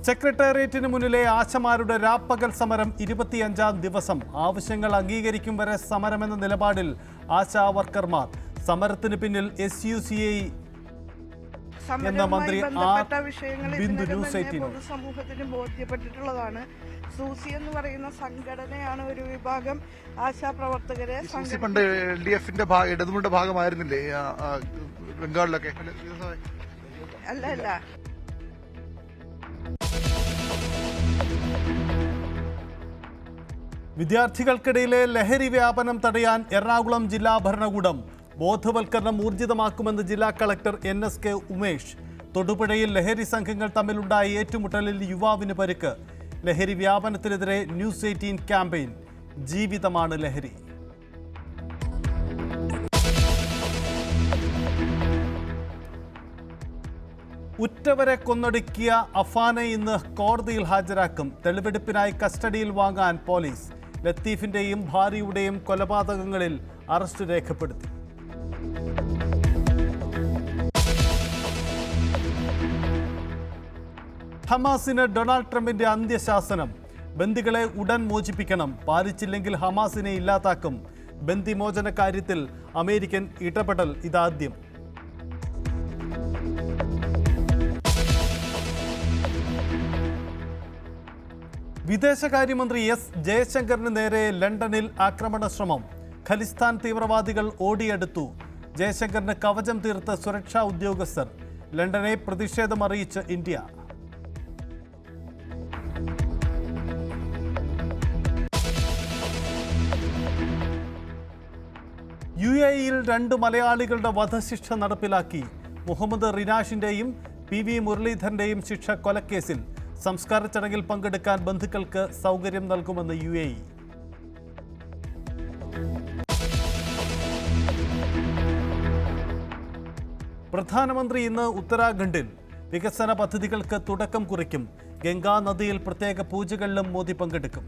സെക്രട്ടേറിയറ്റിന് മുന്നിലെ ആശമാരുടെ രാപ്പകൽ സമരം 25-ാം ദിവസം. ആവശ്യങ്ങൾ അംഗീകരിക്കും വരെ സമരമെന്ന നിലപാടിൽ ആശാ വർക്കർമാർ. സമരത്തിന് പിന്നിൽ SUCI എന്ന മന്ത്രി പൊതുസമൂഹത്തിന് ബോധ്യപ്പെട്ടിട്ടുള്ളതാണ്. സൂസി എന്ന് പറയുന്ന സംഘടനയാണ് ഒരു വിഭാഗം ആശാപ്രവർത്തകരെ. പണ്ട് LDFന്റെ ഇടതുമുണ്ട ഭാഗമായിരുന്നില്ലേ ബംഗാളിലൊക്കെ? അല്ല. വിദ്യാർത്ഥികൾക്കിടയിലെ ലഹരി വ്യാപനം തടയാൻ എറണാകുളം ജില്ലാ ഭരണകൂടം ബോധവൽക്കരണം ഊർജിതമാക്കുമെന്ന് ജില്ലാ കളക്ടർ NSK ഉമേഷ്. തൊടുപുഴയിൽ ലഹരി സംഘങ്ങൾ തമ്മിലുണ്ടായ ഏറ്റുമുട്ടലിൽ യുവാവിന് പരിക്ക്. ലഹരി വ്യാപനത്തിനെതിരെ News 18 ക്യാമ്പയിൻ. ജീവിതമാണ് ലഹരി. ഉറ്റവരെ കൊന്നൊടുക്കിയ അഫാനെ ഇന്ന് കോടതിയിൽ ഹാജരാക്കും. തെളിവെടുപ്പിനായി കസ്റ്റഡിയിൽ വാങ്ങാൻ പോലീസ്. ലത്തീഫിന്റെയും ഭാര്യയുടെയും കൊലപാതകങ്ങളിൽ അറസ്റ്റ് രേഖപ്പെടുത്തി. ഹമാസിന് ഡൊണാൾഡ് ട്രംപിന്റെ അന്ത്യശാസനം. ബന്ദികളെ ഉടൻ മോചിപ്പിക്കണം. പാലിച്ചില്ലെങ്കിൽ ഹമാസിനെ ഇല്ലാതാക്കും. ബന്ദിമോചന കാര്യത്തിൽ അമേരിക്കൻ ഇടപെടൽ ഇതാദ്യം. വിദേശകാര്യമന്ത്രി S ജയശങ്കറിന് നേരെ ലണ്ടനിൽ ആക്രമണ ശ്രമം. ഖലിസ്ഥാൻ തീവ്രവാദികൾ ഓടിയെടുത്തു. ജയശങ്കറിന് കവചം തീർത്ത് സുരക്ഷാ ഉദ്യോഗസ്ഥർ. ലണ്ടനെ പ്രതിഷേധമറിയിച്ച് ഇന്ത്യ. UAE-യിൽ 2 മലയാളികളുടെ വധശിക്ഷ നടപ്പിലാക്കി. മുഹമ്മദ് റിനാഷിന്റെയും PV മുരളീധരന്റെയും ശിക്ഷ കൊലക്കേസിൽ. സംസ്കാര ചടങ്ങിൽ പങ്കെടുക്കാൻ ബന്ധുക്കൾക്ക് സൗകര്യം നൽകുമെന്ന് UAE. പ്രധാനമന്ത്രി ഇന്ന് ഉത്തരാഖണ്ഡിൽ വികസന പദ്ധതികൾക്ക് തുടക്കം കുറിക്കും. ഗംഗാ നദിയിൽ പ്രത്യേക പൂജകളിലും മോദി പങ്കെടുക്കും.